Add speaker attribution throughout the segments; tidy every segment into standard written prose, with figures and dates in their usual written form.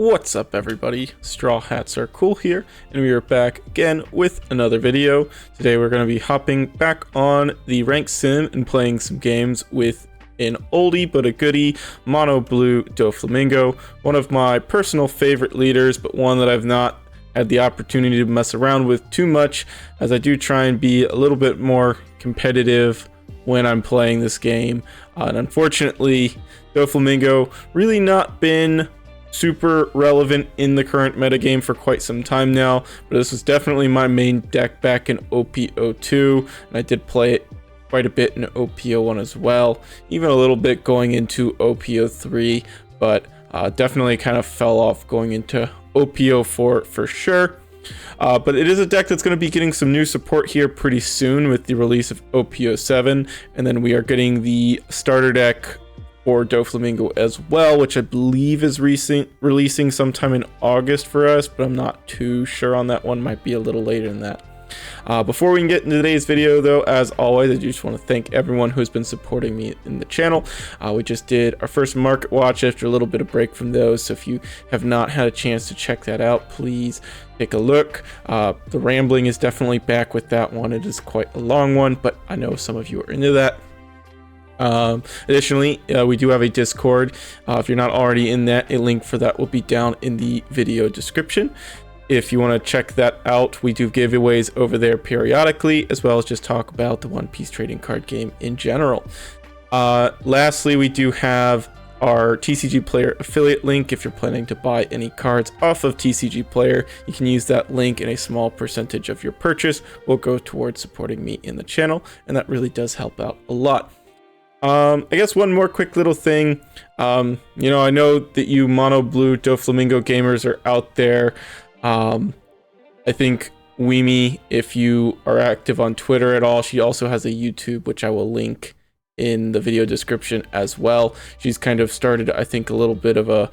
Speaker 1: What's up everybody, Straw Hats Are Cool here, and we are back again with another video. Today we're going to be hopping back on the ranked sim and playing some games with an oldie but a goodie, Mono Blue Doflamingo, one of my personal favorite leaders, but one that I've not had the opportunity to mess around with too much, as I do try and be a little bit more competitive when I'm playing this game. And unfortunately, Doflamingo really not been super relevant in the current metagame for quite some time now, but this was definitely my main deck back in OP02, and I did play it quite a bit in OP01 as well, even a little bit going into OP03, but definitely kind of fell off going into OP04 for sure. But it is a deck that's going to be getting some new support here pretty soon with the release of OP07, and then we are getting the starter deck for Doflamingo as well, which I believe is releasing sometime in August for us, but I'm not too sure on that one. Might be a little later than that. Before we can get into today's video though, as always, I just want to thank everyone who's been supporting me in the channel. We just did our first market watch after a little bit of break from those, so if you have not had a chance to check that out, please take a look. The rambling is definitely back with that one. It is quite a long one, but I know some of you are into that. Additionally, we do have a Discord. If you're not already in that, a link for that will be down in the video description. If you want to check that out, we do giveaways over there periodically, as well as just talk about the One Piece trading card game in general. Lastly, we do have our TCG Player affiliate link. If you're planning to buy any cards off of TCG Player, you can use that link, and a small percentage of your purchase will go towards supporting me in the channel, and that really does help out a lot. I guess one more quick little thing. I know that you Mono Blue Doflamingo gamers are out there. I think Weemy, if you are active on Twitter at all, she also has a YouTube, which I will link in the video description as well. She's kind of started, I think, a little bit of a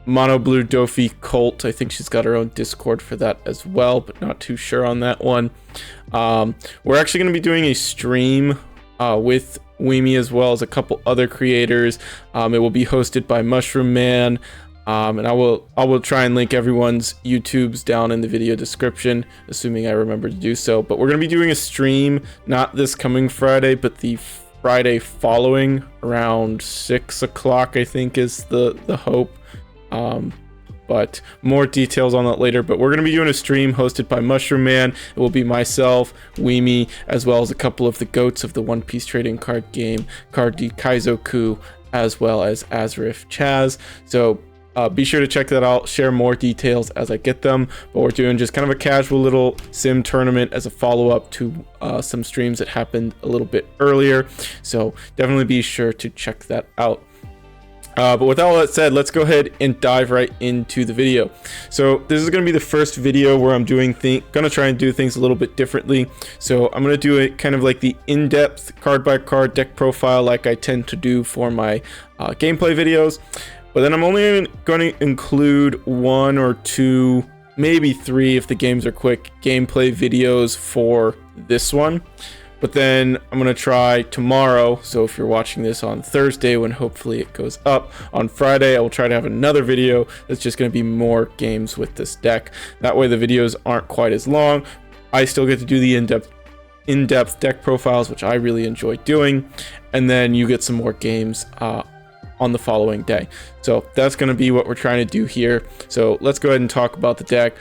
Speaker 1: Mono Blue Doffy cult. I think she's got her own Discord for that as well, but not too sure on that one. We're actually going to be doing a stream with Weemy as well as a couple other creators. It will be hosted by Mushroom Man, and I will try and link everyone's YouTubes down in the video description, assuming I remember to do so. But we're going to be doing a stream not this coming Friday, but the Friday following around 6 o'clock, I think is the hope. But more details on that later. But we're going to be doing a stream hosted by Mushroom Man. It will be myself, Weemy, as well as a couple of the goats of the One Piece trading card game, Cardi Kaizoku, as well as Azrif Chaz. So be sure to check that out, share more details as I get them. But we're doing just kind of a casual little sim tournament as a follow-up to some streams that happened a little bit earlier. So definitely be sure to check that out. But with all that said, let's go ahead and dive right into the video. So this is going to be the first video where I'm going to try and do things a little bit differently. So I'm going to do it kind of like the in-depth card by card deck profile like I tend to do for my gameplay videos. But then I'm only going to include 1 or 2, maybe 3 if the games are quick, gameplay videos for this one. But then I'm going to try tomorrow, so if you're watching this on Thursday when hopefully it goes up, on Friday I will try to have another video that's just going to be more games with this deck. That way the videos aren't quite as long. I still get to do the in-depth deck profiles, which I really enjoy doing, and then you get some more games on the following day. So that's going to be what we're trying to do here. So let's go ahead and talk about the deck.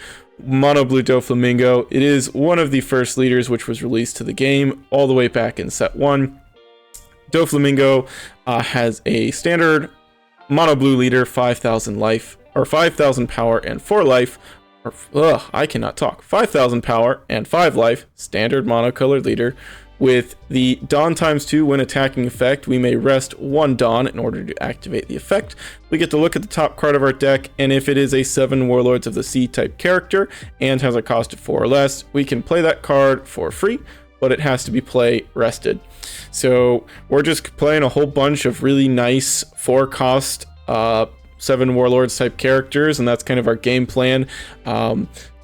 Speaker 1: Mono Blue Doflamingo. It is one of the first leaders which was released to the game all the way back in set 1. Doflamingo has a standard Mono Blue leader, 5,000 life, or 5,000 power and 4 life, or I cannot talk. 5,000 power and 5 life, standard monocolored leader. With the Dawn ×2 when attacking effect, we may rest 1 Dawn in order to activate the effect. We get to look at the top card of our deck, and if it is a 7 Warlords of the Sea type character and has a cost of 4 or less, we can play that card for free, but it has to be play rested. So we're just playing a whole bunch of really nice 4 cost 7 Warlords type characters, and that's kind of our game plan.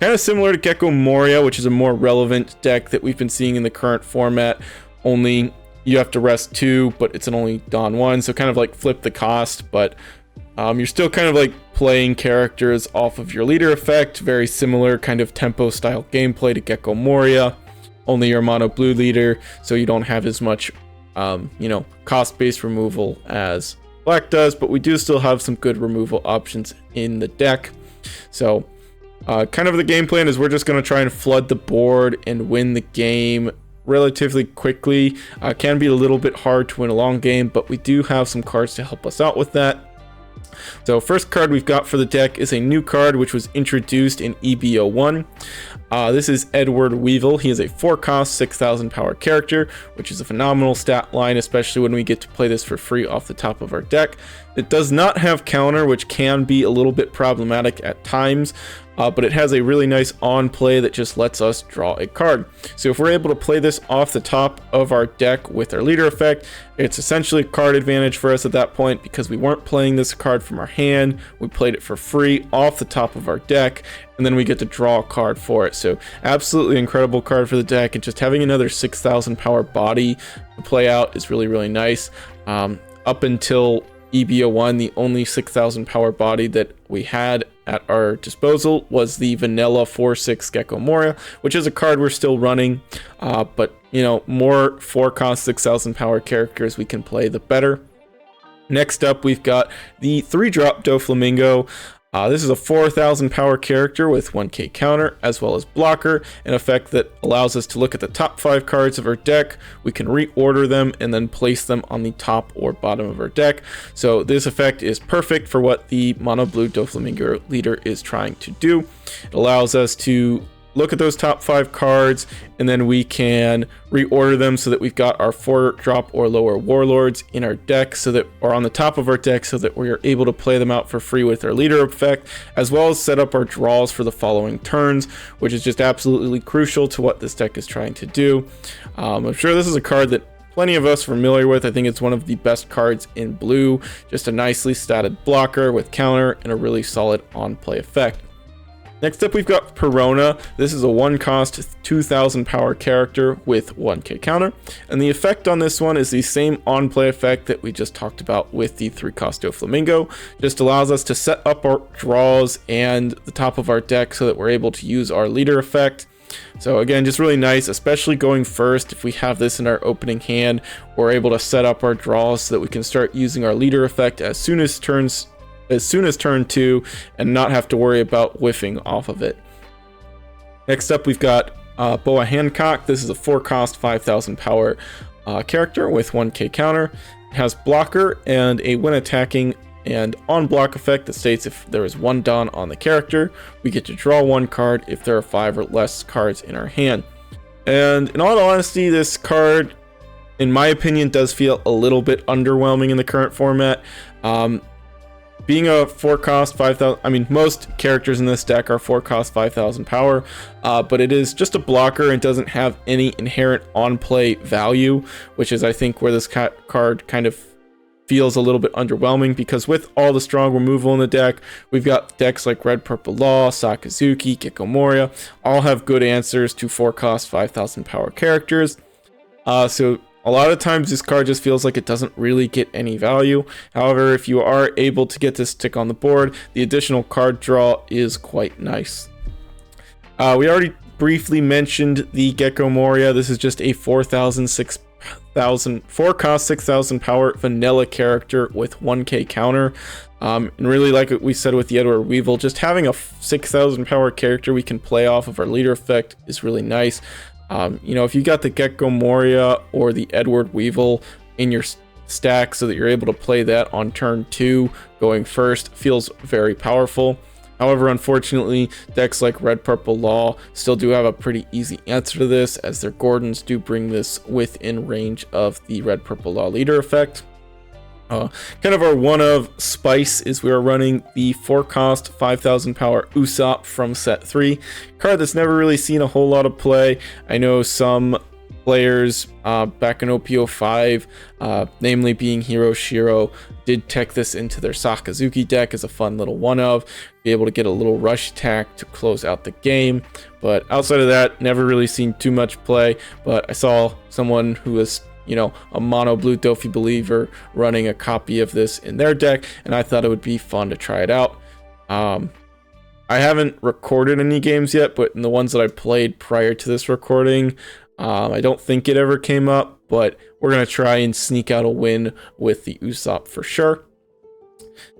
Speaker 1: Kind of similar to Gecko Moria, which is a more relevant deck that we've been seeing in the current format, only you have to rest 2, but it's an only Dawn 1, so kind of like flip the cost, but You're still kind of like playing characters off of your leader effect, very similar kind of tempo style gameplay to Gecko Moria, only your mono blue leader, so you don't have as much, cost-based removal as black does, but we do still have some good removal options in the deck. So kind of the game plan is we're just going to try and flood the board and win the game relatively quickly. Can be a little bit hard to win a long game, but we do have some cards to help us out with that. So first card we've got for the deck is a new card which was introduced in EB01. This is Edward Weevil. He is a 4-cost, 6,000 power character, which is a phenomenal stat line, especially when we get to play this for free off the top of our deck. It does not have counter, which can be a little bit problematic at times, but it has a really nice on play that just lets us draw a card. So if we're able to play this off the top of our deck with our leader effect, it's essentially a card advantage for us at that point because we weren't playing this card from our hand. We played it for free off the top of our deck, and then we get to draw a card for it. So absolutely incredible card for the deck, and just having another 6,000 power body to play out is really, really nice. Up until EB01, the only 6,000 power body that we had at our disposal was the vanilla 4/6 Gecko Moria, which is a card we're still running, but more 4-cost 6,000 power characters we can play, the better. Next up, we've got the 3-drop Doflamingo. This is a 4,000 power character with 1k counter as well as blocker, an effect that allows us to look at the top 5 cards of our deck. We can reorder them and then place them on the top or bottom of our deck. So this effect is perfect for what the mono blue Doflamingo leader is trying to do. It allows us to look at those top 5 cards, and then we can reorder them so that we've got our 4-drop or lower warlords in our deck, or on the top of our deck, so that we are able to play them out for free with our leader effect, as well as set up our draws for the following turns, which is just absolutely crucial to what this deck is trying to do. I'm sure this is a card that plenty of us are familiar with. I think it's one of the best cards in blue, just a nicely statted blocker with counter and a really solid on-play effect. Next up, we've got Perona. This is a 1-cost, 2,000 power character with 1k counter, and the effect on this one is the same on-play effect that we just talked about with the 3-cost Doflamingo. Just allows us to set up our draws and the top of our deck so that we're able to use our leader effect. So again, just really nice, especially going first. If we have this in our opening hand, we're able to set up our draws so that we can start using our leader effect as soon as turn 2 and not have to worry about whiffing off of it. Next up, we've got Boa Hancock. This is a 4-cost, 5,000 power character with 1k counter. It has blocker and a when attacking and on block effect that states if there is 1 Dawn on the character, we get to draw 1 card if there are 5 or less cards in our hand. And in all honesty, this card, in my opinion, does feel a little bit underwhelming in the current format. Being a 4-cost 5,000, most characters in this deck are 4-cost 5,000 power, but it is just a blocker and doesn't have any inherent on-play value, which is, I think, where this card kind of feels a little bit underwhelming, because with all the strong removal in the deck, we've got decks like Red Purple Law, Sakazuki, Gecko Moria, all have good answers to 4-cost 5,000 power characters. So a lot of times this card just feels like it doesn't really get any value. However, if you are able to get this tick on the board, the additional card draw is quite nice. We already briefly mentioned the Gecko Moria. This is just a 4-cost 6,000 power vanilla character with 1k counter. And really, like we said with the Edward Weevil, just having a 6,000 power character we can play off of our leader effect is really nice. If you got the Gecko Moria or the Edward Weevil in your stack so that you're able to play that on turn 2 going first, feels very powerful. However, unfortunately, decks like Red Purple Law still do have a pretty easy answer to this, as their Gordons do bring this within range of the Red Purple Law leader effect. Kind of our one of spice is we are running the 4-cost 5,000 power Usopp from set 3, card that's never really seen a whole lot of play. I know some players back in OP05, namely being Hiroshiro, did tech this into their Sakazuki deck as a fun little one of, be able to get a little rush attack to close out the game. But outside of that, never really seen too much play. But I saw someone who was you know, a mono blue Doffy believer running a copy of this in their deck, and I thought it would be fun to try it out. I haven't recorded any games yet, but in the ones that I played prior to this recording, I don't think it ever came up, but we're going to try and sneak out a win with the Usopp for sure.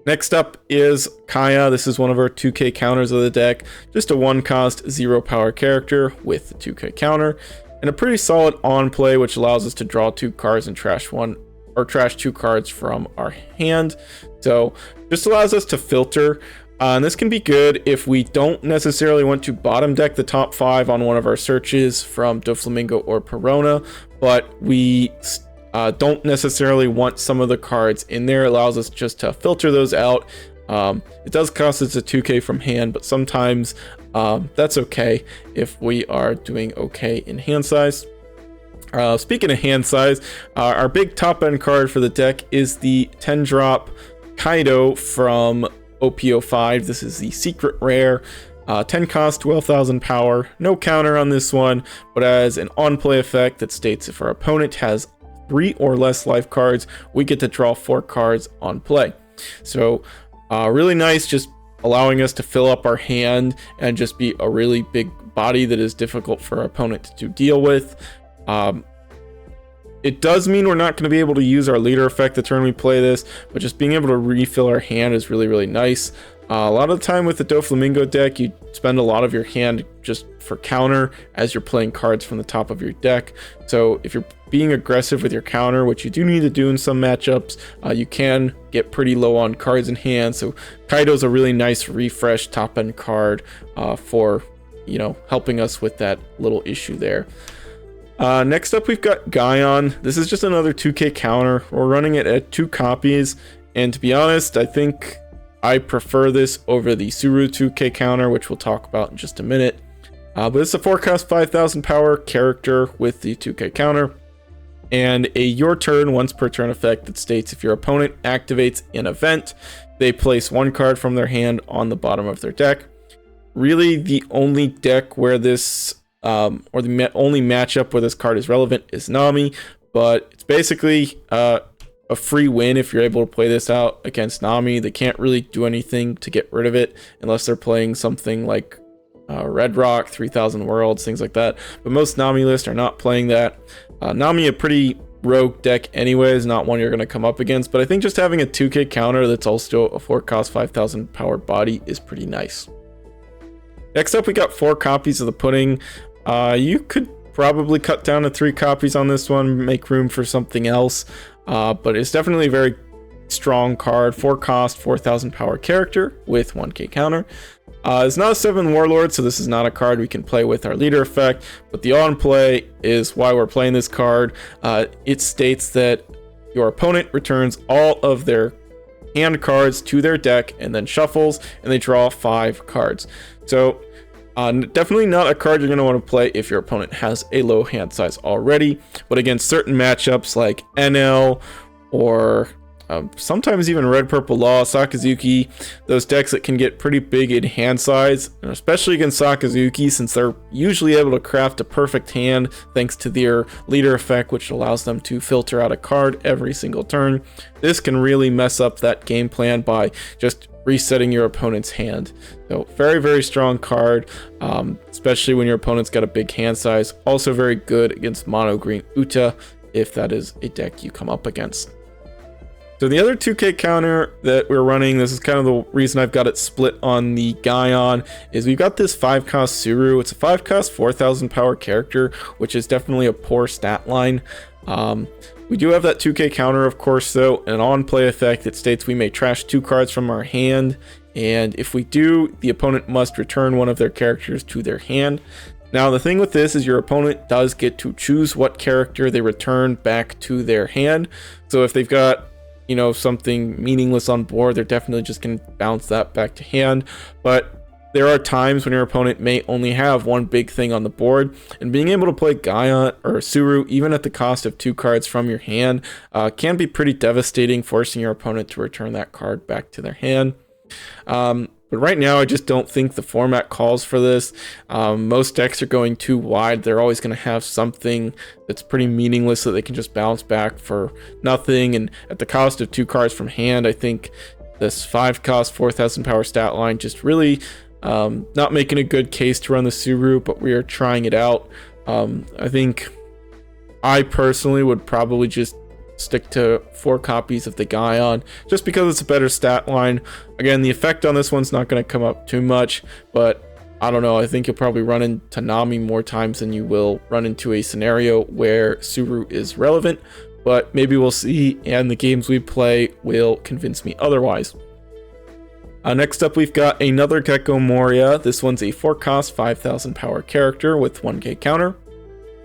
Speaker 1: Next up is Kaya. This is one of our 2k counters of the deck. Just a 1-cost, 0-power character with the 2k counter, and a pretty solid on play, which allows us to draw 2 cards and trash 2 cards from our hand. So just allows us to filter. And this can be good if we don't necessarily want to bottom deck the top 5 on one of our searches from Doflamingo or Perona, but we don't necessarily want some of the cards in there. It allows us just to filter those out. It does cost us a 2k from hand, but sometimes that's okay if we are doing okay in hand size. Speaking of hand size, our big top end card for the deck is the 10-drop Kaido from OP05. This is the secret rare, 10 cost, 12,000 power, no counter on this one, but as an on-play effect that states if our opponent has 3 or less life cards, we get to draw 4 cards on play. So really nice, just allowing us to fill up our hand and just be a really big body that is difficult for our opponent to deal with. It does mean we're not going to be able to use our leader effect the turn we play this, but just being able to refill our hand is really, really nice. A lot of the time with the Doflamingo deck, you spend a lot of your hand just for counter as you're playing cards from the top of your deck. So if you're being aggressive with your counter, which you do need to do in some matchups, you can get pretty low on cards in hand. So Kaido's a really nice refresh top end card for, you know, helping us with that little issue there. Next up, we've got Guyon. This is just another 2k counter. We're running it at 2 copies, and to be honest, I think I prefer this over the Suru 2k counter, which we'll talk about in just a minute. But it's a 4-cost, 5,000 power character with the 2k counter, and a your turn once per turn effect that states if your opponent activates an event, they place 1 card from their hand on the bottom of their deck. Really, the only deck where this or the only matchup where this card is relevant is Nami, but it's basically a free win if you're able to play this out against Nami. They can't really do anything to get rid of it unless they're playing something like Red Rock, 3000 Worlds, things like that, but most Nami lists are not playing that. Nami, a pretty rogue deck anyways, not one you're going to come up against, but I think just having a 2k counter that's also a 4-cost, 5,000 power body is pretty nice. Next up, we got 4 copies of the Pudding. You could probably cut down to 3 copies on this one, make room for something else, but it's definitely a very strong card. 4 cost, 4,000 power character with 1k counter. It's not a 7 warlord, so this is not a card we can play with our leader effect, but the on play is why we're playing this card. It states that your opponent returns all of their hand cards to their deck and then shuffles, and they draw 5 cards. So definitely not a card you're going to want to play if your opponent has a low hand size already, but against certain matchups like NL or sometimes even Red Purple Law, Sakazuki, those decks that can get pretty big in hand size, and especially against Sakazuki, since they're usually able to craft a perfect hand thanks to their leader effect, which allows them to filter out a card every single turn. This can really mess up that game plan by just resetting your opponent's hand. So very, very strong card, especially when your opponent's got a big hand size. Also very good against mono green Uta if that is a deck you come up against. So the other 2k counter that we're running, this is kind of the reason I've got it split on the Guyon, is we've got this 5-cost Suru. It's a 5-cost, 4,000 power character, which is definitely a poor stat line. We do have that 2k counter, of course, though, an on-play effect that states we may trash 2 cards from our hand, and if we do, the opponent must return one of their characters to their hand. Now, the thing with this is your opponent does get to choose what character they return back to their hand. So if they've got, you know, something meaningless on board, they're definitely just going to bounce that back to hand. But there are times when your opponent may only have one big thing on the board, and being able to play Guyon or Suru, even at the cost of 2 cards from your hand, can be pretty devastating, forcing your opponent to return that card back to their hand. But right now, I just don't think the format calls for this. Most decks are going too wide. They're always going to have something that's pretty meaningless that they can just bounce back for nothing. And at the cost of 2 cards from hand, I think this 5-cost, 4,000 power stat line just really not making a good case to run the Suru, but we are trying it out. I think I personally would probably just stick to 4 copies of the Guion just because it's a better stat line. Again, the effect on this one's not going to come up too much, but I don't know, I think you'll probably run into Nami more times than you will run into a scenario where Suru is relevant, but maybe we'll see, and the games we play will convince me otherwise. Next up, we've got another Gecko Moria. This one's a 4-cost, 5,000 power character with 1k counter,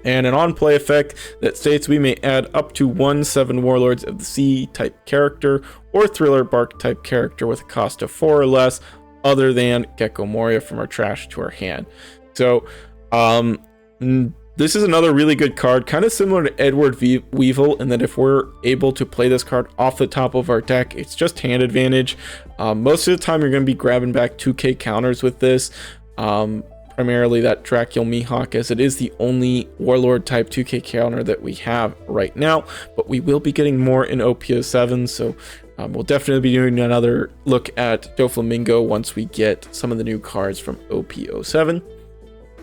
Speaker 1: and an on-play effect that states we may add up to 1 7 Warlords of the Sea type character or Thriller Bark type character with a cost of 4 or less other than Gecko Moria from our trash to our hand. So this is another really good card, kind of similar to Edward Weevil, in that if we're able to play this card off the top of our deck, it's just hand advantage. Most of the time you're going to be grabbing back 2k counters with this. Primarily that Dracul Mihawk, as it is the only Warlord type 2k counter that we have right now, but we will be getting more in OP07, so we'll definitely be doing another look at Doflamingo once we get some of the new cards from OP07.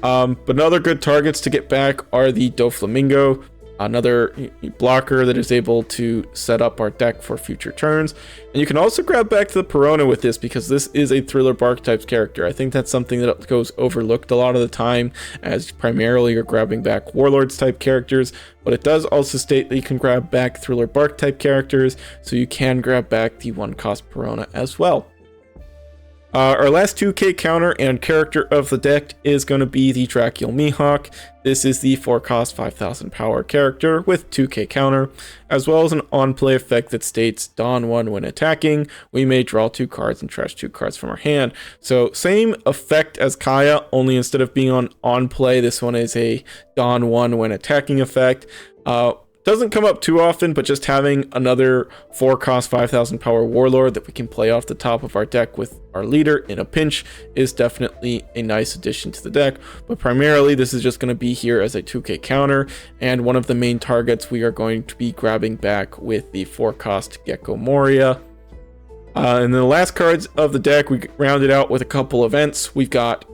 Speaker 1: But other good targets to get back are the Doflamingo, another blocker that is able to set up our deck for future turns. And you can also grab back the Perona with this because this is a Thriller Bark type character. I think that's something that goes overlooked a lot of the time, as primarily you're grabbing back Warlords type characters, but it does also state that you can grab back Thriller Bark type characters, so you can grab back the 1-cost Perona as well. Our last 2k counter and character of the deck is going to be the Dracul Mihawk. This is the 4-cost 5,000 power character with 2k counter, as well as an on-play effect that states Dawn 1 when attacking, we may draw 2 cards and trash 2 cards from our hand. So same effect as Kaya, only instead of being on play, this one is a Dawn 1 when attacking effect. Doesn't come up too often, but just having another 4-cost 5,000 power Warlord that we can play off the top of our deck with our leader in a pinch is definitely a nice addition to the deck. But primarily this is just going to be here as a 2k counter, and one of the main targets we are going to be grabbing back with the 4-cost Gecko Moria. And then the last cards of the deck, we rounded out with a couple events. We've got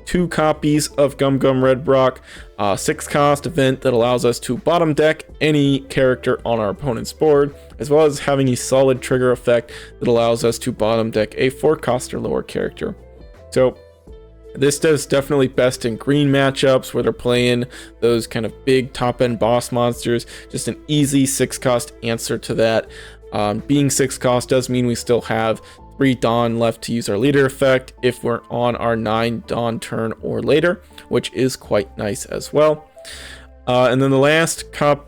Speaker 1: 2 copies of Gum Gum Red Brock, 6-cost event that allows us to bottom deck any character on our opponent's board, as well as having a solid trigger effect that allows us to bottom deck a 4-cost or lower character. So this does definitely best in green matchups where they're playing those kind of big top-end boss monsters. Just an easy 6-cost answer to that. Being 6-cost does mean we still have 3 Dawn left to use our leader effect if we're on our 9 Dawn turn or later, which is quite nice as well. And then the last card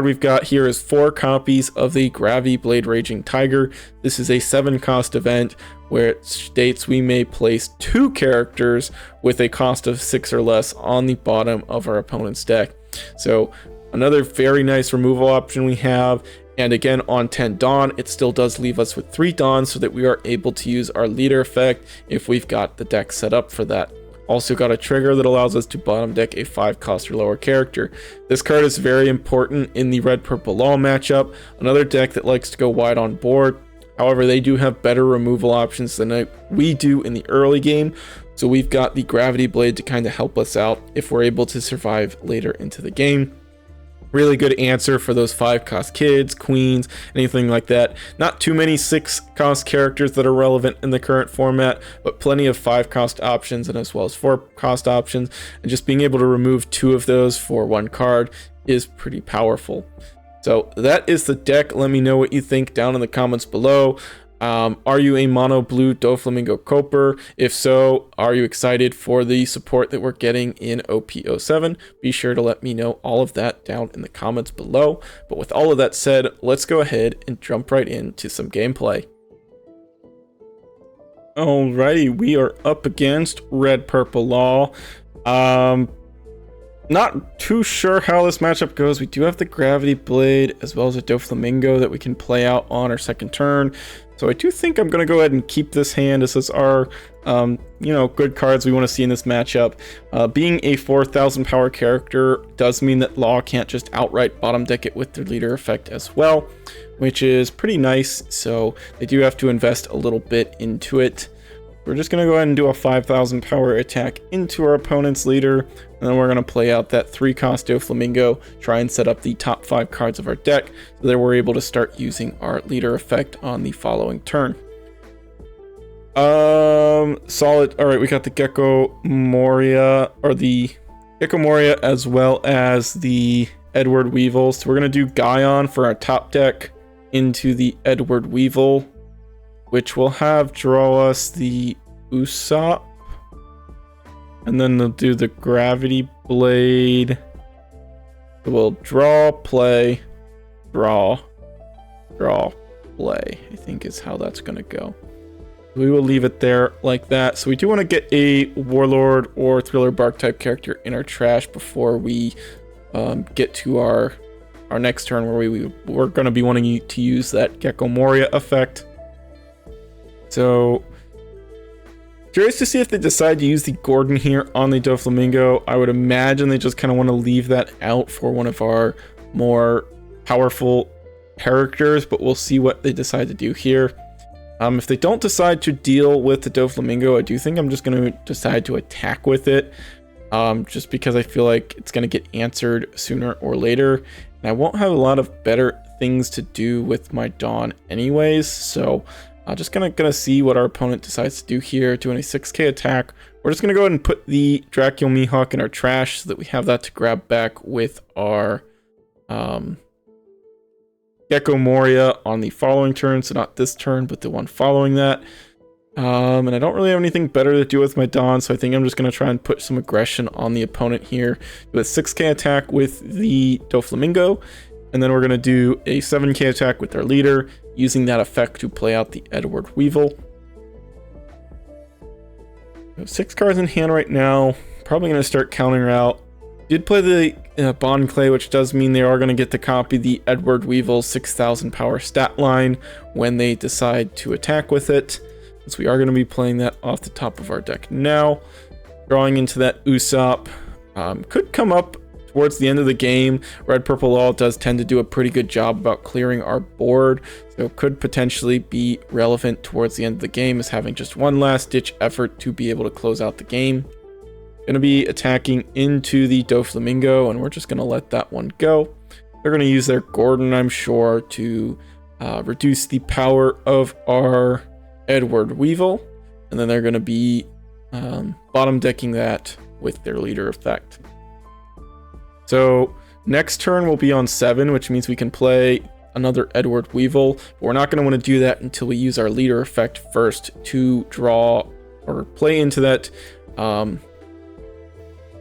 Speaker 1: we've got here is 4 copies of the Gravity Blade Raging Tiger. This is a 7-cost event where it states we may place 2 characters with a cost of 6 or less on the bottom of our opponent's deck. So another very nice removal option we have. And again, on 10 Dawn, it still does leave us with 3 Dawn so that we are able to use our leader effect if we've got the deck set up for that. Also got a trigger that allows us to bottom deck a 5-cost or lower character. This card is very important in the Red-Purple Law matchup, another deck that likes to go wide on board. However, they do have better removal options than we do in the early game, so we've got the Gravity Blade to kind of help us out if we're able to survive later into the game. Really good answer for those 5-cost kids, queens, anything like that. Not too many 6-cost characters that are relevant in the current format, but plenty of 5-cost options and as well as 4-cost options. And just being able to remove 2 of those for 1 card is pretty powerful. So that is the deck. Let me know what you think down in the comments below. Are you a mono blue Doflamingo Coper? If so, are you excited for the support that we're getting in OP07? Be sure to let me know all of that down in the comments below. But with all of that said, let's go ahead and jump right into some gameplay. Alrighty, we are up against Red-Purple Law. Not too sure how this matchup goes. We do have the Gravity Blade as well as a Doflamingo that we can play out on our second turn. So I do think I'm going to go ahead and keep this hand. This is our you know, good cards we want to see in this matchup. Being a 4,000 power character does mean that Law can't just outright bottom deck it with their leader effect as well, which is pretty nice. So they do have to invest a little bit into it. We're just going to go ahead and do a 5,000 power attack into our opponent's leader, and then we're going to play out that 3-cost Doflamingo, try and set up the top 5 cards of our deck, so that we're able to start using our leader effect on the following turn. Solid. All right, we got the Gecko Moria, or the Gecko Moria, as well as the Edward Weevil. So we're going to do Gaion for our top deck into the Edward Weevil, which will have draw us the Usopp, and then they'll do the Gravity Blade. We'll draw, play, draw, play, I think is how that's going to go. We will leave it there like that. So we do want to get a Warlord or Thriller Bark type character in our trash before we get to our next turn, where we're going to be wanting to use that Gecko Moria effect. So curious to see if they decide to use the Gordon here on the Doflamingo. I would imagine they just kind of want to leave that out for one of our more powerful characters, but we'll see what they decide to do here. If they don't decide to deal with the Doflamingo, I do think I'm just going to decide to attack with it, just because I feel like it's going to get answered sooner or later, and I won't have a lot of better things to do with my Dawn anyways. So I'm just gonna see what our opponent decides to do here. Doing a 6k attack, we're just gonna go ahead and put the Dracula Mihawk in our trash so that we have that to grab back with our Gecko Moria on the following turn. So not this turn, but the one following that. And I don't really have anything better to do with my Dawn, so I think I'm just gonna try and put some aggression on the opponent here. Do a 6k attack with the Doflamingo, and then we're gonna do a 7k attack with our leader, using that effect to play out the Edward Weevil. We have 6 cards in hand right now. Probably going to start counting her out. Did play the Bond Clay, which does mean they are going to get to copy the Edward Weevil 6,000 power stat line when they decide to attack with it, since we are going to be playing that off the top of our deck now. Drawing into that Usopp. Could come up towards the end of the game. Red Purple Law does tend to do a pretty good job about clearing our board, so it could potentially be relevant towards the end of the game as having just one last ditch effort to be able to close out the game. Gonna be attacking into the Doflamingo, and we're just gonna let that one go. They're gonna use their Gordon, I'm sure, to reduce the power of our Edward Weevil, and then they're gonna be bottom decking that with their leader effect. So next turn will be on 7, which means we can play another Edward Weevil, but we're not going to want to do that until we use our leader effect first to draw or play into that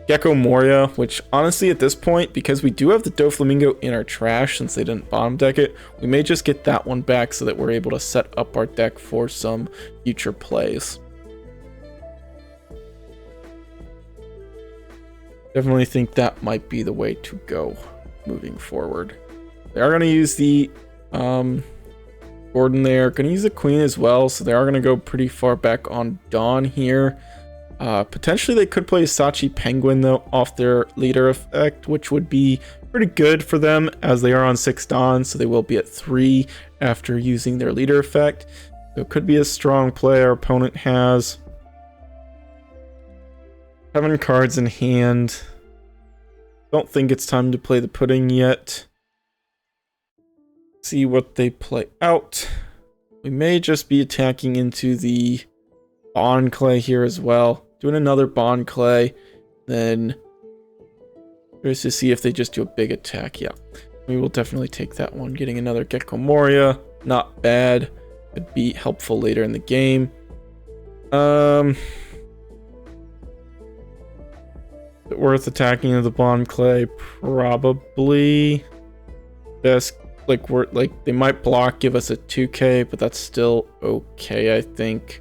Speaker 1: Gecko Moria, which honestly at this point, because we do have the Doflamingo in our trash since they didn't bottom deck it, we may just get that one back so that we're able to set up our deck for some future plays. Definitely think that might be the way to go moving forward. They are going to use the Gordon there. Going to use the Queen as well, so they are going to go pretty far back on Dawn here. Potentially they could play Sachi Penguin though off their leader effect, which would be pretty good for them as they are on 6 Dawn, so they will be at 3 after using their leader effect. So it could be a strong play. Our opponent has 7 cards in hand. Don't think it's time to play the pudding yet. See what they play out. We may just be attacking into the Bond Clay here as well. Doing another Bond Clay. Then just to see if they just do a big attack. Yeah, we will definitely take that one. Getting another Gecko Moria. Not bad. Could be helpful later in the game. Worth attacking into the Bond Clay? Probably. Best, they might block, give us a 2k, but that's still okay, I think.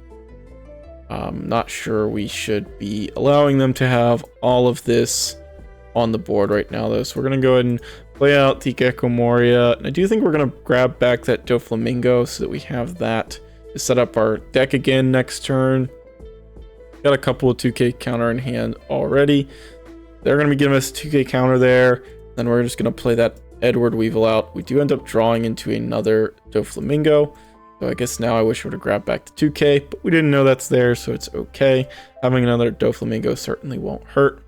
Speaker 1: Not sure we should be allowing them to have all of this on the board right now though, so we're gonna go ahead and play out the Gecko Moria, and I do think we're gonna grab back that Doflamingo so that we have that to set up our deck again next turn. Got a couple of 2k counter in hand already. They're going to be giving us a 2k counter there. Then we're just going to play that Edward Weevil out. We do end up drawing into another Doflamingo. So I guess now I wish we would have grabbed back to 2k, but we didn't know that's there, so it's okay. Having another Doflamingo certainly won't hurt.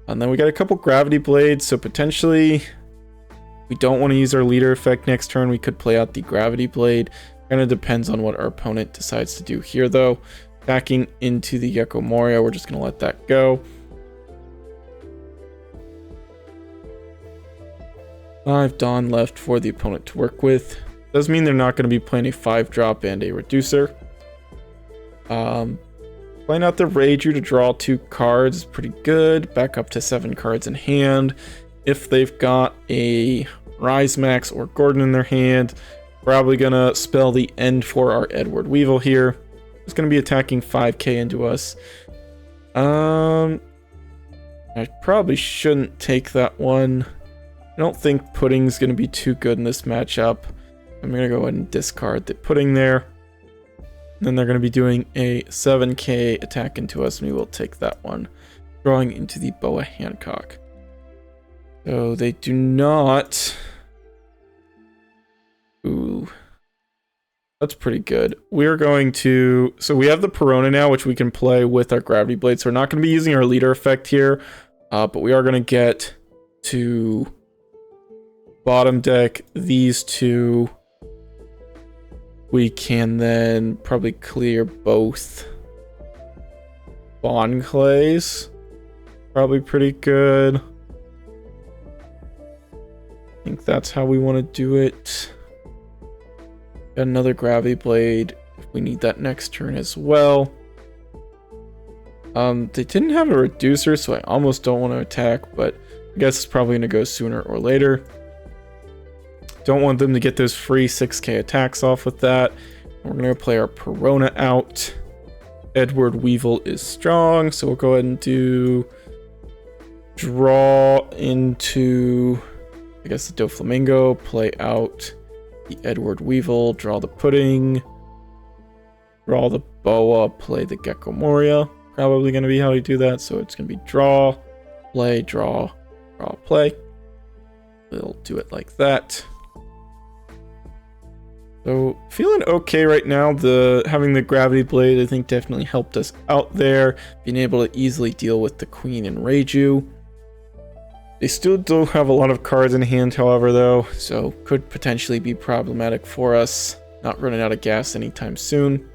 Speaker 1: And then we got a couple Gravity Blades, so potentially we don't want to use our leader effect next turn. We could play out the Gravity Blade. Kind of depends on what our opponent decides to do here, though. Attacking into the Gecko Moria, we're just going to let that go. 5 Dawn left for the opponent to work with. Does mean they're not going to be playing a 5-drop and a reducer. Playing out the Reiju to draw 2 cards is pretty good. Back up to 7 cards in hand. If they've got a Rise Max or Gordon in their hand, probably going to spell the end for our Edward Weevil here. It's going to be attacking 5k into us. I probably shouldn't take that one. I don't think Pudding's going to be too good in this matchup. I'm going to go ahead and discard the Pudding there. And then they're going to be doing a 7k attack into us, and we will take that one. Drawing into the Boa Hancock. So they do not... Ooh. That's pretty good. We're going to... So we have the Perona now, which we can play with our Gravity Blade. So we're not going to be using our leader effect here. But we are going to get to bottom deck these 2. We can then probably clear both Bond Clays. Probably pretty good. I think that's how we want to do it. Got another Gravity Blade if we need that next turn as well. They didn't have a reducer, so I almost don't want to attack, but I guess it's probably going to go sooner or later. Don't want them to get those free 6k attacks off with that. We're going to play our Perona out. Edward Weevil is strong, so we'll go ahead and do draw into, I guess, the Doflamingo, play out the Edward Weevil, draw the Pudding, draw the Boa, play the Gecko Moria. Probably going to be how we do that, so it's going to be draw, play, draw, draw, play. We'll do it like that. So feeling okay right now. Having the Gravity Blade, I think, definitely helped us out there. Being able to easily deal with the Queen and Reiju. They still do have a lot of cards in hand, however, though, so could potentially be problematic for us. Not running out of gas anytime soon.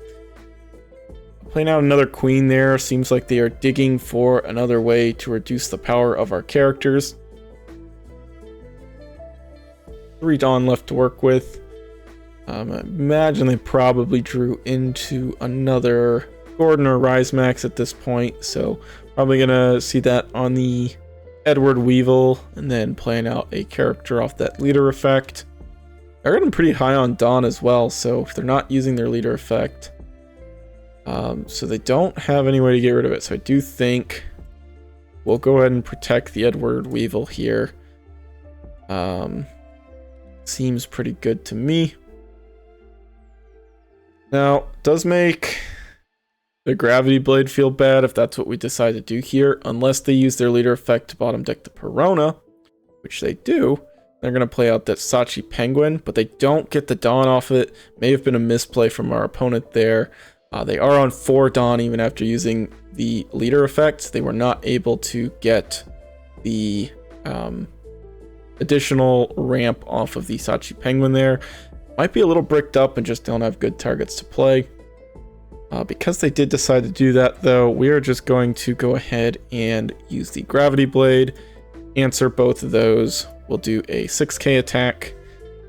Speaker 1: Playing out another Queen there. Seems like they are digging for another way to reduce the power of our characters. 3 Dawn left to work with. I imagine they probably drew into another Gordon or Rise Max at this point, so probably gonna see that on the Edward Weevil, and then playing out a character off that leader effect. They're getting pretty high on Dawn as well, so if they're not using their leader effect, so they don't have any way to get rid of it. So I do think we'll go ahead and protect the Edward Weevil here. Seems pretty good to me. Now, it does make the Gravity Blade feel bad if that's what we decide to do here, unless they use their leader effect to bottom deck the Perona, which they do. They're going to play out that Sachi Penguin, but they don't get the Dawn off it. May have been a misplay from our opponent there. They are on 4 Dawn even after using the leader effect. They were not able to get the additional ramp off of the Sachi Penguin there. Might be a little bricked up and just don't have good targets to play. Because they did decide to do that, though, we are just going to go ahead and use the Gravity Blade. Answer both of those. We'll do a 6k attack.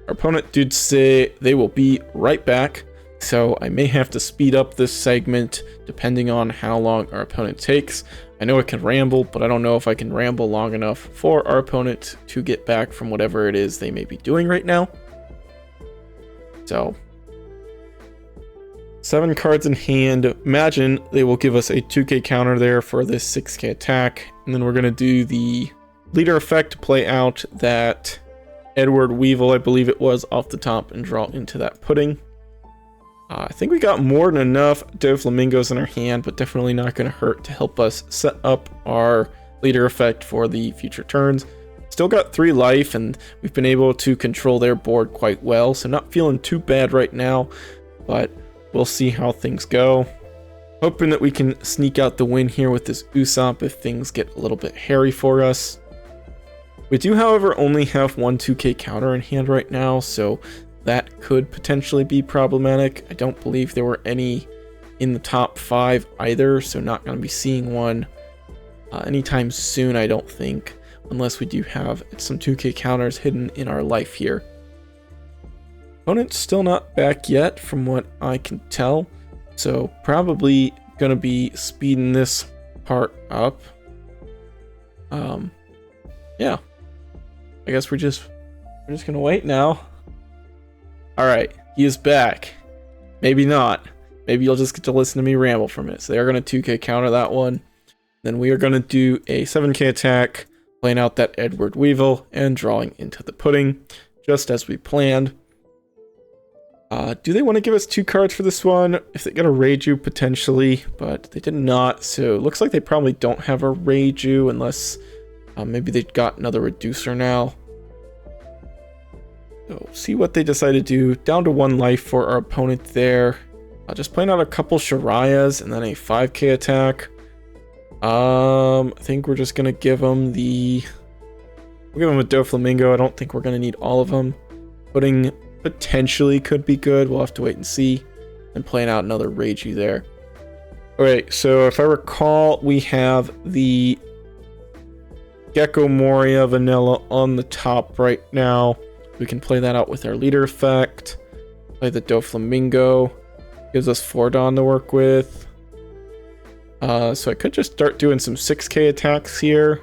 Speaker 1: Our opponent did say they will be right back, so I may have to speed up this segment depending on how long our opponent takes. I know I can ramble, but I don't know if I can ramble long enough for our opponent to get back from whatever it is they may be doing right now. So 7 cards in hand. Imagine they will give us a 2k counter there for this 6k attack, and then we're going to do the leader effect to play out that Edward Weevil, I believe it was, off the top and draw into that Pudding. I think we got more than enough Doflamingos in our hand, but definitely not going to hurt to help us set up our leader effect for the future turns. Still got 3 life, and we've been able to control their board quite well, so not feeling too bad right now, but we'll see how things go. Hoping that we can sneak out the win here with this Usopp if things get a little bit hairy for us. We do, however, only have 1 2k counter in hand right now, so that could potentially be problematic. I don't believe there were any in the top 5 either, so not going to be seeing one anytime soon, I don't think, unless we do have some 2k counters hidden in our life here. Opponent's still not back yet from what I can tell, so probably going to be speeding this part up. Yeah, I guess we're just going to wait now. Alright, he is back. Maybe not. Maybe you'll just get to listen to me ramble for a minute. So they are going to 2k counter that one. Then we are going to do a 7k attack, playing out that Edward Weevil, and drawing into the pudding, just as we planned. Do they want to give us 2 cards for this one? If they get a Reiju, potentially, but they did not. So it looks like they probably don't have a Reiju, unless maybe they've got another reducer now. So see what they decide to do. Down to 1 life for our opponent there. Just playing out a couple Shirayas and then a 5k attack. I think we're just gonna give them the... We'll give them a Doflamingo. I don't think we're gonna need all of them. Putting potentially could be good. We'll have to wait and see. And playing out another Reiju there. Alright, so if I recall, we have the Gecko Moria Vanilla on the top right now. We can play that out with our leader effect. Play the Doflamingo. Gives us 4 Dawn to work with. So I could just start doing some 6k attacks here.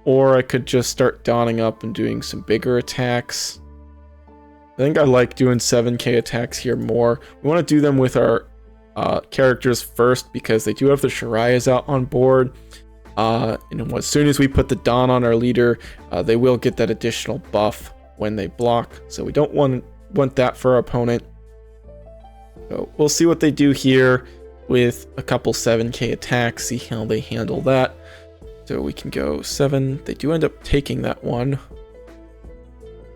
Speaker 1: Or I could just start dawning up and doing some bigger attacks. I think I like doing 7k attacks here more. We want to do them with our characters first because they do have the Shirayas out on board. And as soon as we put the Dawn on our leader, they will get that additional buff when they block. So we don't want that for our opponent. So we'll see what they do here with a couple 7k attacks, see how they handle that. So we can go 7. They do end up taking that one.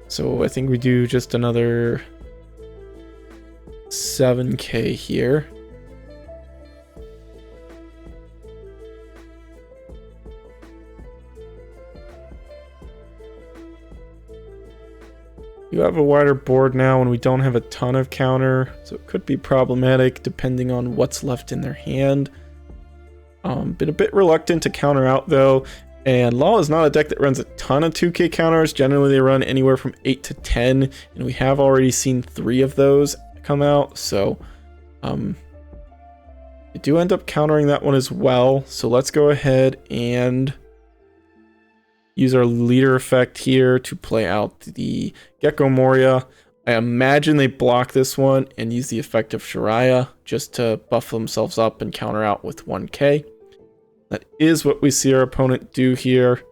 Speaker 1: So I think we do just another 7k here. You have a wider board now and we don't have a ton of counter, so it could be problematic depending on what's left in their hand. Been a bit reluctant to counter out though, and Law is not a deck that runs a ton of 2k counters. Generally they run anywhere from 8 to 10, and we have already seen 3 of those come out, so they do end up countering that one as well. So let's go ahead and use our leader effect here to play out the Gecko Moria. I imagine they block this one and use the effect of Shiraya just to buff themselves up and counter out with 1k. That is what we see our opponent do here.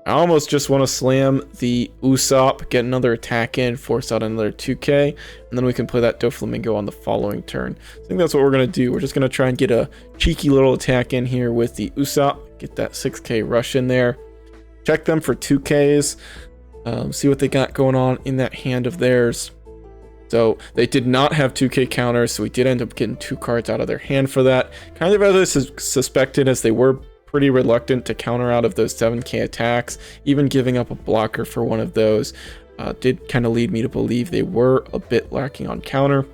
Speaker 1: I almost just want to slam the Usopp, get another attack in, force out another 2k, and then we can play that Doflamingo on the following turn. I think that's what we're going to do. We're just going to try and get a cheeky little attack in here with the Usopp, get that 6k rush in there. Check them for 2ks, see what they got going on in that hand of theirs. So they did not have 2k counters, so we did end up getting 2 cards out of their hand for that. Kind of as I suspected, as they were pretty reluctant to counter out of those 7k attacks. Even giving up a blocker for one of those did kind of lead me to believe they were a bit lacking on counter.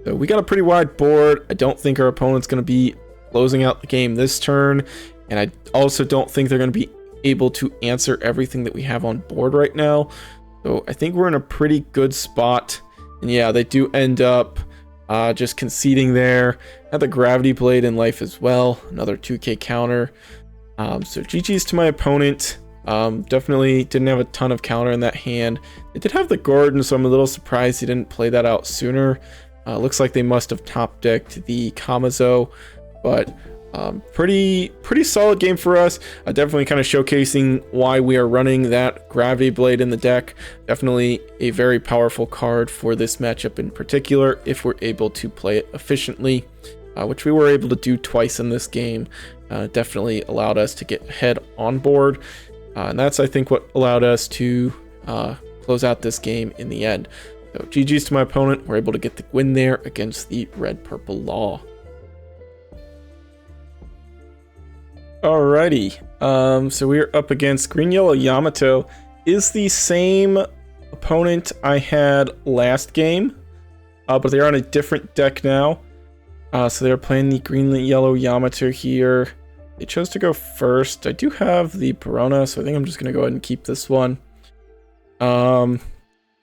Speaker 1: So we got a pretty wide board. I don't think our opponent's going to be closing out the game this turn, and I also don't think they're going to be able to answer everything that we have on board right now. So I think we're in a pretty good spot. And yeah, they do end up just conceding there. Had the Gravity Blade in life as well. Another 2k counter. So GG's to my opponent. Definitely didn't have a ton of counter in that hand. They did have the Gordon, so I'm a little surprised he didn't play that out sooner. Looks like they must have top decked the Kamazo. But Pretty solid game for us. Definitely kind of showcasing why we are running that Gravity Blade in the deck. Definitely a very powerful card for this matchup in particular, if we're able to play it efficiently, which we were able to do twice in this game. Definitely allowed us to get ahead on board, and that's, I think, what allowed us to close out this game in the end. So GG's to my opponent. We're able to get the win there against the Red-Purple Law. Alrighty, so we are up against Green-Yellow Yamato. Is the same opponent I had last game, but they're on a different deck now. So they're playing the Green-Yellow Yamato here. They chose to go first. I do have the Perona, so I think I'm just going to go ahead and keep this one. And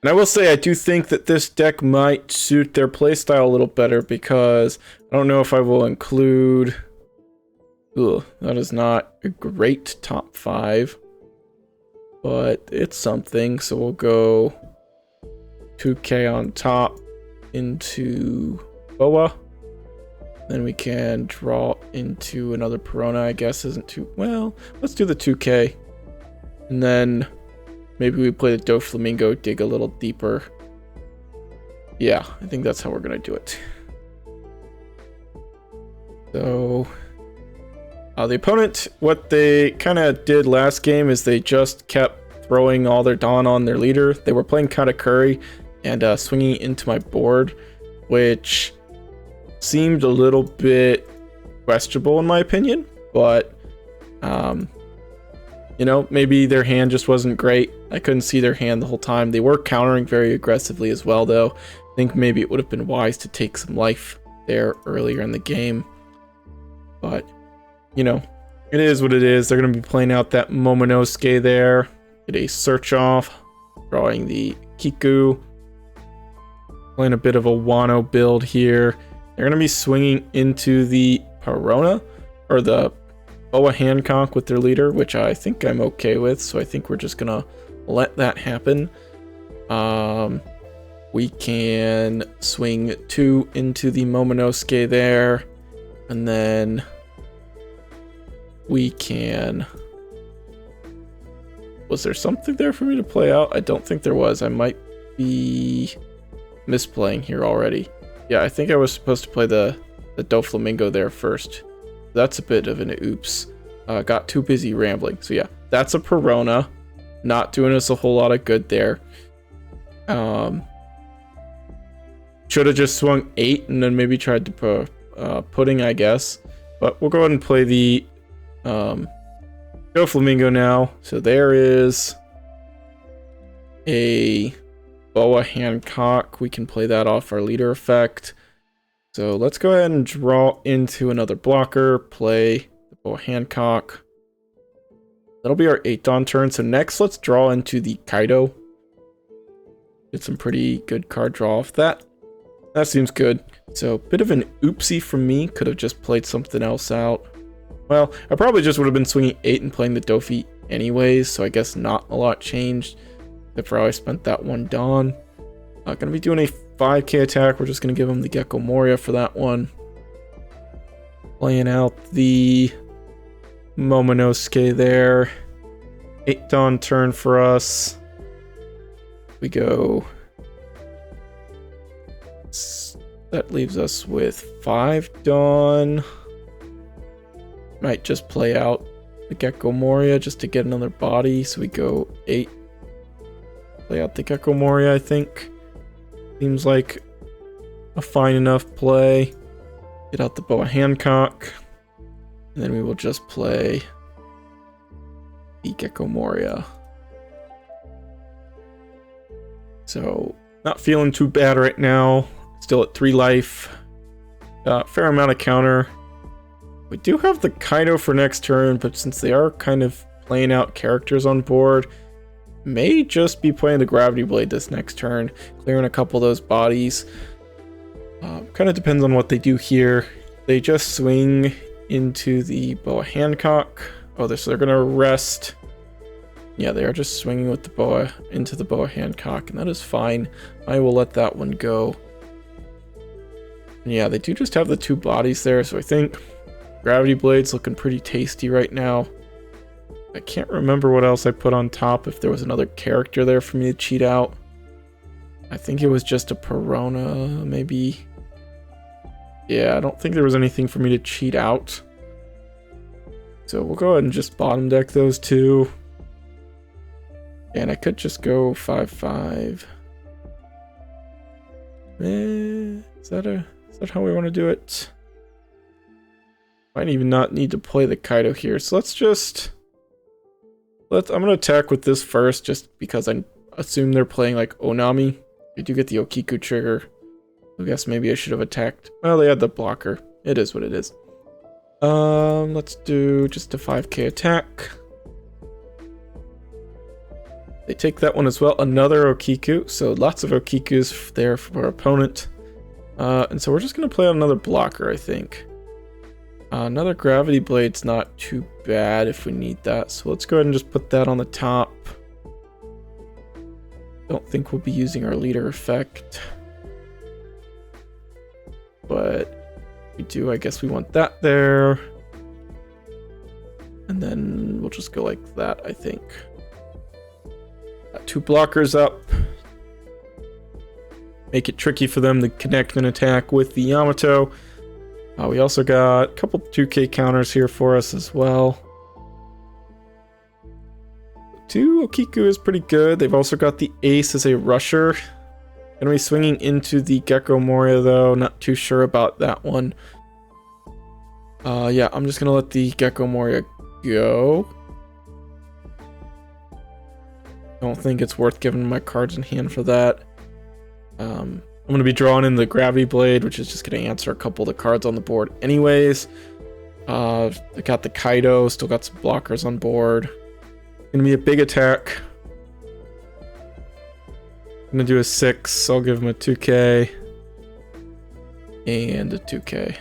Speaker 1: I will say I do think that this deck might suit their playstyle a little better, because I don't know if I will include... Ugh, that is not a great top 5, but it's something. So we'll go 2k on top into Boa. Then we can draw into another Perona, I guess isn't too... Well, let's do the 2k. And then maybe we play the Doflamingo, dig a little deeper. Yeah, I think that's how we're going to do it. So... the opponent, what they kind of did last game is they just kept throwing all their Dawn on their leader. They were playing Katakuri and swinging into my board, which seemed a little bit questionable in my opinion, but you know, maybe their hand just wasn't great. I couldn't see their hand the whole time. They were countering very aggressively as well, though. I think maybe it would have been wise to take some life there earlier in the game, but you know, it is what it is. They're going to be playing out that Momonosuke there. Get a search off, drawing the Kiku. Playing a bit of a Wano build here. They're going to be swinging into the Perona, or the Boa Hancock with their leader, which I think I'm okay with. So I think we're just going to let that happen. We can swing 2 into the Momonosuke there. And then... we can... Was there something there for me to play out? I don't think there was. I might be misplaying here already. Yeah, I think I was supposed to play the Doflamingo there first. That's a bit of an oops. Got too busy rambling. So yeah, that's a Perona. Not doing us a whole lot of good there. Should have just swung 8 and then maybe tried to pudding, I guess. But we'll go ahead and play the Doflamingo now. So there is a Boa Hancock. We can play that off our leader effect. So let's go ahead and draw into another blocker, play the Boa Hancock. That'll be our 8 Dawn turn. So next, let's draw into the Kaido. Get some pretty good card draw off that. That seems good. So a bit of an oopsie from me. Could have just played something else out. Well, I probably just would have been swinging 8 and playing the Doffy anyways, so I guess not a lot changed, except for how I spent that 1 Dawn. Gonna be doing a 5k attack. We're just gonna give him the Gecko Moria for that one. Playing out the Momonosuke there. 8 Dawn turn for us. We go... That leaves us with 5 Dawn. Might just play out the Gecko Moria just to get another body. So we go 8. Play out the Gecko Moria, I think. Seems like a fine enough play. Get out the Boa Hancock. And then we will just play the Gecko Moria. So, not feeling too bad right now. Still at 3 life. Fair amount of counter. We do have the Kaido for next turn, but since they are kind of playing out characters on board, may just be playing the Gravity Blade this next turn, clearing a couple of those bodies. Kind of depends on what they do here. They just swing into the Boa Hancock. Oh, so they're going to rest. Yeah, they are just swinging with the Boa into the Boa Hancock, and that is fine. I will let that one go. And yeah, they do just have the 2 bodies there, so I think Gravity Blade's looking pretty tasty right now. I can't remember what else I put on top, if there was another character there for me to cheat out. I think it was just a Perona, maybe. Yeah, I don't think there was anything for me to cheat out. So we'll go ahead and just bottom deck those two. And I could just go 5-5. Is that how we want to do it? Might even not need to play the Kaido here. So I'm gonna attack with this first, just because I assume they're playing like Onami. You do get the Okiku trigger. I guess maybe I should have attacked. Well, they had the blocker. It is what it is. Let's do just a 5k attack. They take that one as well. Another Okiku. So lots of Okikus there for our opponent. And so we're just going to play on another blocker, I think. Another Gravity Blade's not too bad if we need that. So let's go ahead and just put that on the top. Don't think we'll be using our leader effect. But we do, I guess we want that there. And then we'll just go like that, I think. Got two blockers up. Make it tricky for them to connect an attack with the Yamato. We also got a couple 2k counters here for us as well. 2 Okiku is pretty good. They've also got the Ace as a rusher. Gonna be swinging into the Gecko Moria though. Not too sure about that one. Yeah, I'm just gonna let the Gecko Moria go. Don't think it's worth giving my cards in hand for that. I'm gonna be drawing in the Gravity Blade, which is just gonna answer a couple of the cards on the board anyways. I got the Kaido, still got some blockers on board. Gonna be a big attack. I'm gonna do a 6. I'll give him a 2k and a 2k.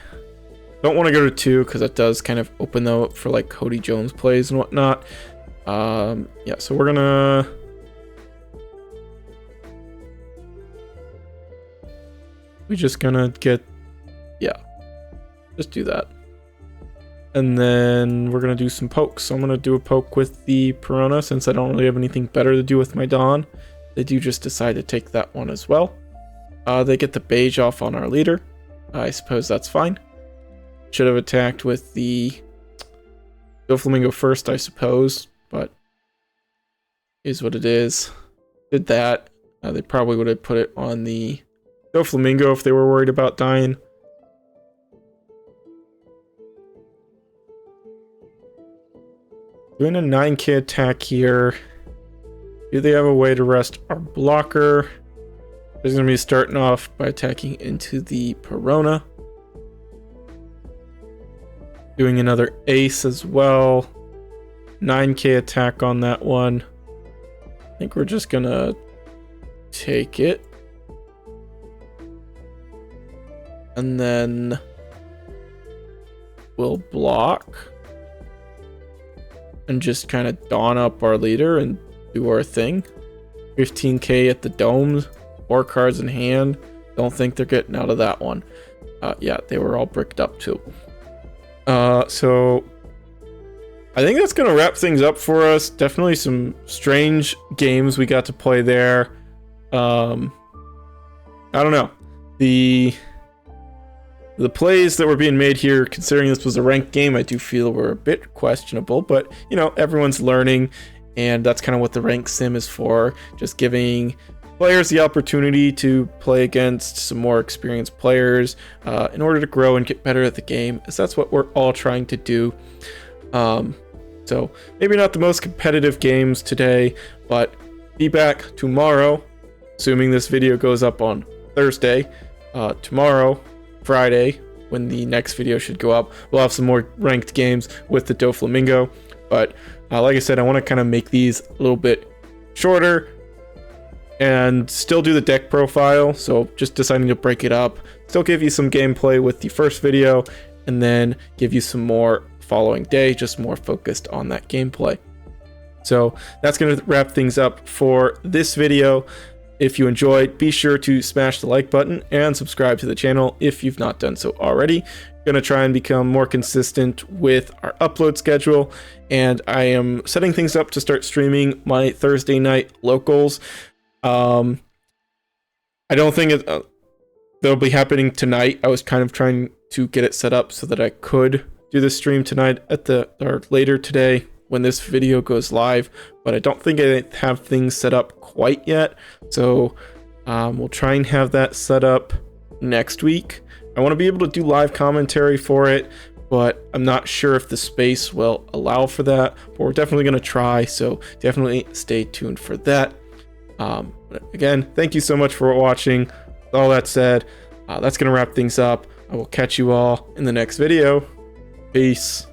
Speaker 1: Don't want to go to 2 because that does kind of open them up for like Cody Jones plays and whatnot. Yeah, so we're gonna just get, yeah, just do that. And then we're gonna do some pokes. So I'm gonna do a poke with the Perona since I don't really have anything better to do with my Dawn. They do just decide to take that one as well. They get the beige off on our leader. I suppose that's fine. Should have attacked with the Doflamingo first, I suppose, but is what it is. Did that. They probably would have put it on the Doflamingo if they were worried about dying. Doing a 9k attack here. Do they have a way to rest our blocker? They're going to be starting off by attacking into the Perona. Doing another Ace as well. 9k attack on that one. I think we're just going to take it. And then we'll block. And just kind of dawn up our leader and do our thing. 15k at the domes. 4 cards in hand. Don't think they're getting out of that one. Yeah, they were all bricked up too. So I think that's going to wrap things up for us. Definitely some strange games we got to play there. I don't know. The plays that were being made here, considering this was a ranked game, I do feel were a bit questionable, but you know, everyone's learning, and that's kind of what the ranked sim is for, just giving players the opportunity to play against some more experienced players in order to grow and get better at the game, as that's what we're all trying to do. So maybe not the most competitive games today, but be back tomorrow, assuming this video goes up on Thursday. Tomorrow, Friday, when the next video should go up, we'll have some more ranked games with the Doflamingo. But like I said, I want to kind of make these a little bit shorter and still do the deck profile. So just deciding to break it up, still give you some gameplay with the first video, and then give you some more following day, just more focused on that gameplay. So that's going to wrap things up for this video. If you enjoyed, be sure to smash the like button and subscribe to the channel if you've not done so already. gonna try and become more consistent with our upload schedule, and I am setting things up to start streaming my Thursday night locals. I don't think they'll be happening tonight. I was kind of trying to get it set up so that I could do the stream tonight or later today when this video goes live, but I don't think I have things set up quite yet. So we'll try and have that set up next week. I want to be able to do live commentary for it, but I'm not sure if the space will allow for that, but we're definitely going to try, so definitely stay tuned for that. But again, thank you so much for watching. With all that said, that's going to wrap things up. I will catch you all in the next video. Peace.